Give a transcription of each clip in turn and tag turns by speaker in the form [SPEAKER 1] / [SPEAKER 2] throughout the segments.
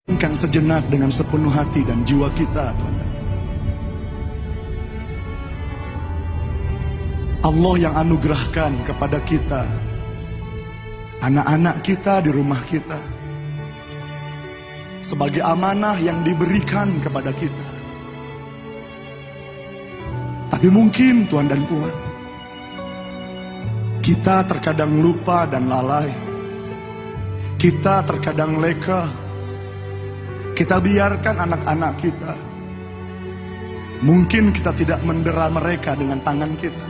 [SPEAKER 1] Kan sejenak dengan sepenuh hati dan jiwa kita, Tuhan. Allah yang anugerahkan kepada kita, anak-anak kita di rumah kita, sebagai amanah yang diberikan kepada kita. Tapi mungkin Tuhan dan Puan, kita terkadang lupa dan lalai. Kita terkadang leka. Kita biarkan anak-anak kita. Mungkin kita tidak mendera mereka dengan tangan kita.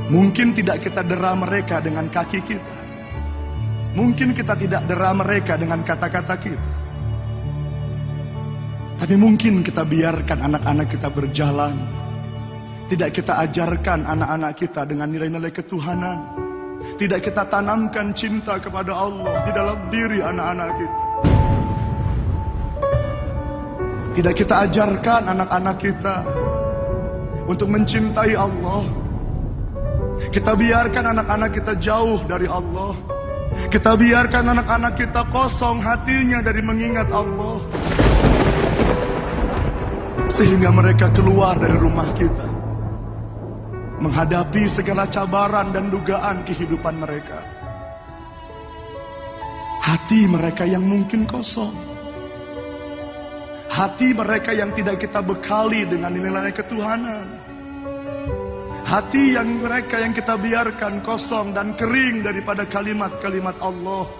[SPEAKER 1] Mungkin tidak kita dera mereka dengan kaki kita. Mungkin kita tidak dera mereka dengan kata-kata kita. Tapi mungkin kita biarkan anak-anak kita berjalan. Tidak kita ajarkan anak-anak kita dengan nilai-nilai ketuhanan. Tidak kita tanamkan cinta kepada Allah di dalam diri anak-anak kita. Tidak kita ajarkan anak-anak kita untuk mencintai Allah. Kita biarkan anak-anak kita jauh dari Allah. Kita biarkan anak-anak kita kosong hatinya dari mengingat Allah. Sehingga mereka keluar dari rumah kita, menghadapi segala cabaran dan dugaan kehidupan mereka. Hati mereka yang mungkin kosong. Hati mereka yang tidak kita bekali dengan nilai-nilai ketuhanan. Hati yang mereka yang kita biarkan kosong dan kering daripada kalimat-kalimat Allah.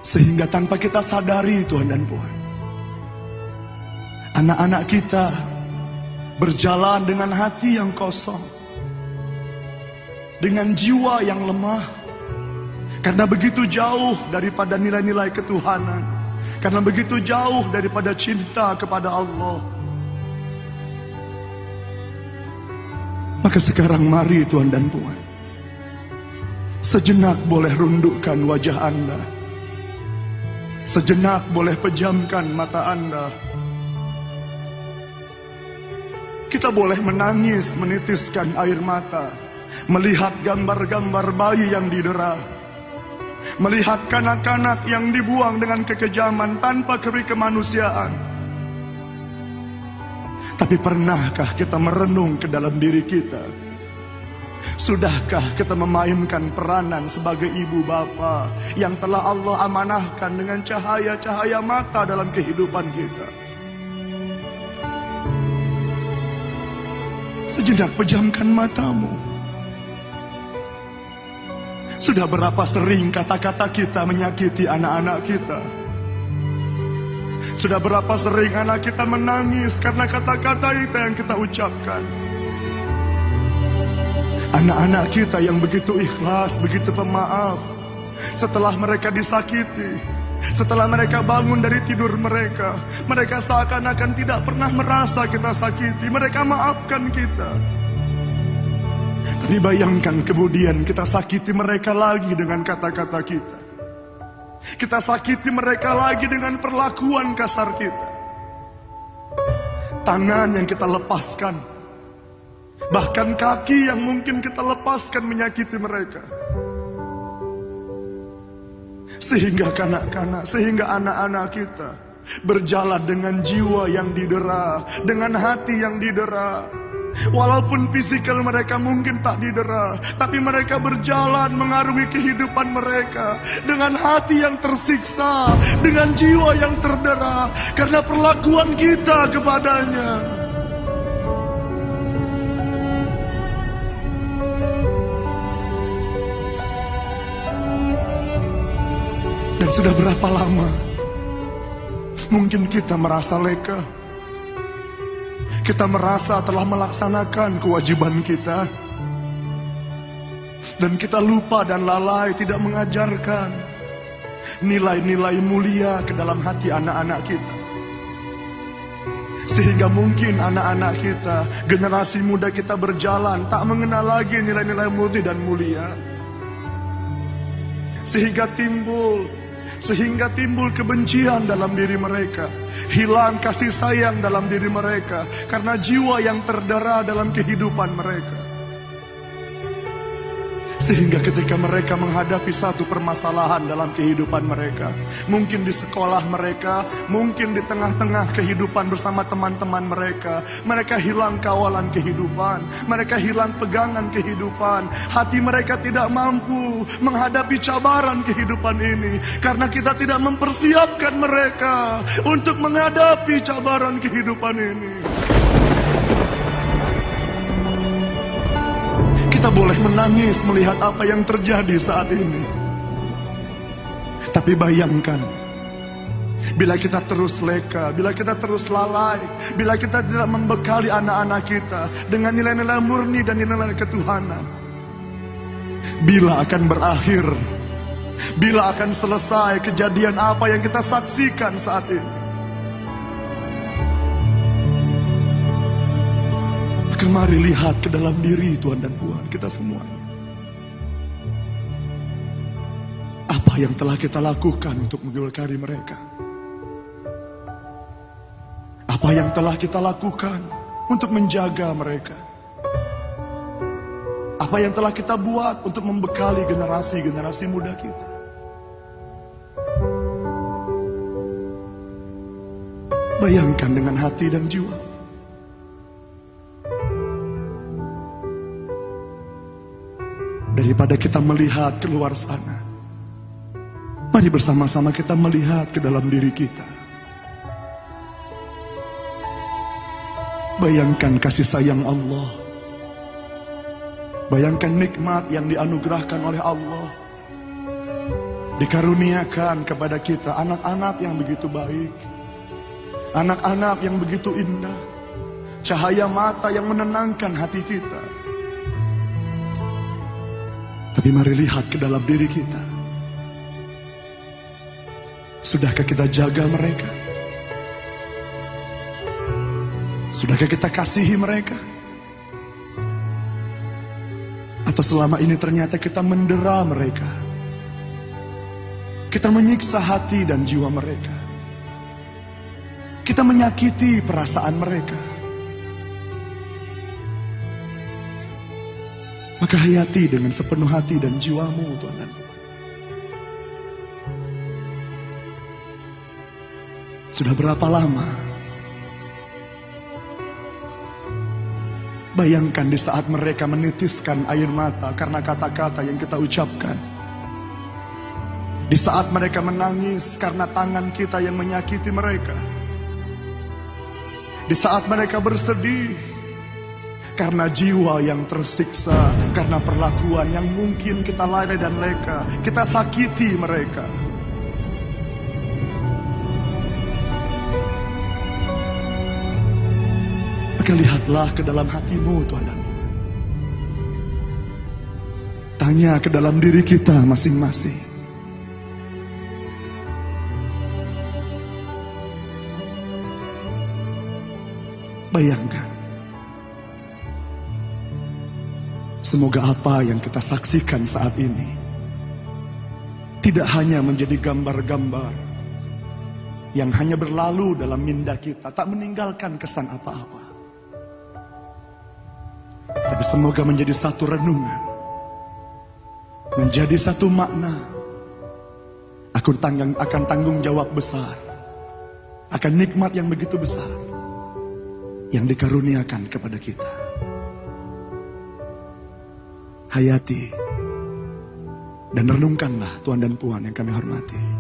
[SPEAKER 1] Sehingga tanpa kita sadari, Tuhan dan Puan, anak-anak kita berjalan dengan hati yang kosong, dengan jiwa yang lemah, karena begitu jauh daripada nilai-nilai ketuhanan. Karena begitu jauh daripada cinta kepada Allah. Maka sekarang mari Tuhan dan Puan, sejenak boleh rundukkan wajah Anda. Sejenak boleh pejamkan mata Anda. Kita boleh menangis, menitiskan air mata, melihat gambar-gambar bayi yang didera, melihat kanak-kanak yang dibuang dengan kekejaman tanpa keri kemanusiaan. Tapi pernahkah kita merenung ke dalam diri kita? Sudahkah kita memainkan peranan sebagai ibu bapa yang telah Allah amanahkan dengan cahaya-cahaya mata dalam kehidupan kita? Sejenak pejamkan matamu. Sudah berapa sering kata-kata kita menyakiti anak-anak kita? Sudah berapa sering anak kita menangis karena kata-kata itu yang kita ucapkan? Anak-anak kita yang begitu ikhlas, begitu pemaaf, setelah mereka disakiti, setelah mereka bangun dari tidur mereka, mereka seakan-akan tidak pernah merasa kita sakiti. Mereka maafkan kita. Tapi bayangkan kemudian kita sakiti mereka lagi dengan kata-kata kita. Kita sakiti mereka lagi dengan perlakuan kasar kita. Tangan yang kita lepaskan, bahkan kaki yang mungkin kita lepaskan menyakiti mereka. Sehingga kanak-kanak, sehingga anak-anak kita berjalan dengan jiwa yang didera, dengan hati yang didera. Walaupun fisikal mereka mungkin tak didera, tapi mereka berjalan mengarungi kehidupan mereka dengan hati yang tersiksa, dengan jiwa yang terdera karena perlakuan kita kepadanya. Dan sudah berapa lama mungkin kita merasa leka. Kita merasa telah melaksanakan kewajiban kita, dan kita lupa dan lalai tidak mengajarkan nilai-nilai mulia ke dalam hati anak-anak kita. Sehingga mungkin anak-anak kita, generasi muda kita berjalan tak mengenal lagi nilai-nilai murni dan mulia. Sehingga timbul kebencian dalam diri mereka, hilang kasih sayang dalam diri mereka karena jiwa yang terdera dalam kehidupan mereka. Sehingga ketika mereka menghadapi satu permasalahan dalam kehidupan mereka, mungkin di sekolah mereka, mungkin di tengah-tengah kehidupan bersama teman-teman mereka, mereka hilang kawalan kehidupan, mereka hilang pegangan kehidupan, hati mereka tidak mampu menghadapi cabaran kehidupan ini, karena kita tidak mempersiapkan mereka untuk menghadapi cabaran kehidupan ini. Kita boleh menangis melihat apa yang terjadi saat ini. Tapi bayangkan, bila kita terus leka, bila kita terus lalai, bila kita tidak membekali anak-anak kita dengan nilai-nilai murni dan nilai-nilai ketuhanan, bila akan berakhir, bila akan selesai kejadian apa yang kita saksikan saat ini. Mari lihat ke dalam diri Tuhan dan Puan kita semuanya. Apa yang telah kita lakukan untuk memberkati mereka? Apa yang telah kita lakukan untuk menjaga mereka? Apa yang telah kita buat untuk membekali generasi-generasi muda kita? Bayangkan dengan hati dan jiwa. Daripada kita melihat keluar sana, mari bersama-sama kita melihat ke dalam diri kita. Bayangkan kasih sayang Allah. Bayangkan nikmat yang dianugerahkan oleh Allah. Dikaruniakan kepada kita anak-anak yang begitu baik. Anak-anak yang begitu indah. Cahaya mata yang menenangkan hati kita. Tapi mari lihat ke dalam diri kita. Sudahkah kita jaga mereka? Sudahkah kita kasihi mereka? Atau selama ini ternyata kita mendera mereka? Kita menyiksa hati dan jiwa mereka. Kita menyakiti perasaan mereka. Maka hayati dengan sepenuh hati dan jiwamu, Tuhan dan Tuhan. Sudah berapa lama? Bayangkan di saat mereka menitiskan air mata karena kata-kata yang kita ucapkan. Di saat mereka menangis karena tangan kita yang menyakiti mereka. Di saat mereka bersedih karena jiwa yang tersiksa, karena perlakuan yang mungkin kita lalai dan leka, kita sakiti mereka. Maka lihatlah ke dalam hatimu, Tuhan dan Tuhan. Tanya ke dalam diri kita masing-masing. Bayangkan. Semoga apa yang kita saksikan saat ini tidak hanya menjadi gambar-gambar yang hanya berlalu dalam minda kita, tak meninggalkan kesan apa-apa. Tapi semoga menjadi satu renungan, menjadi satu makna, akan tanggung jawab besar, akan nikmat yang begitu besar yang dikaruniakan kepada kita. Hayati dan renungkanlah Tuhan dan Puan yang kami hormati.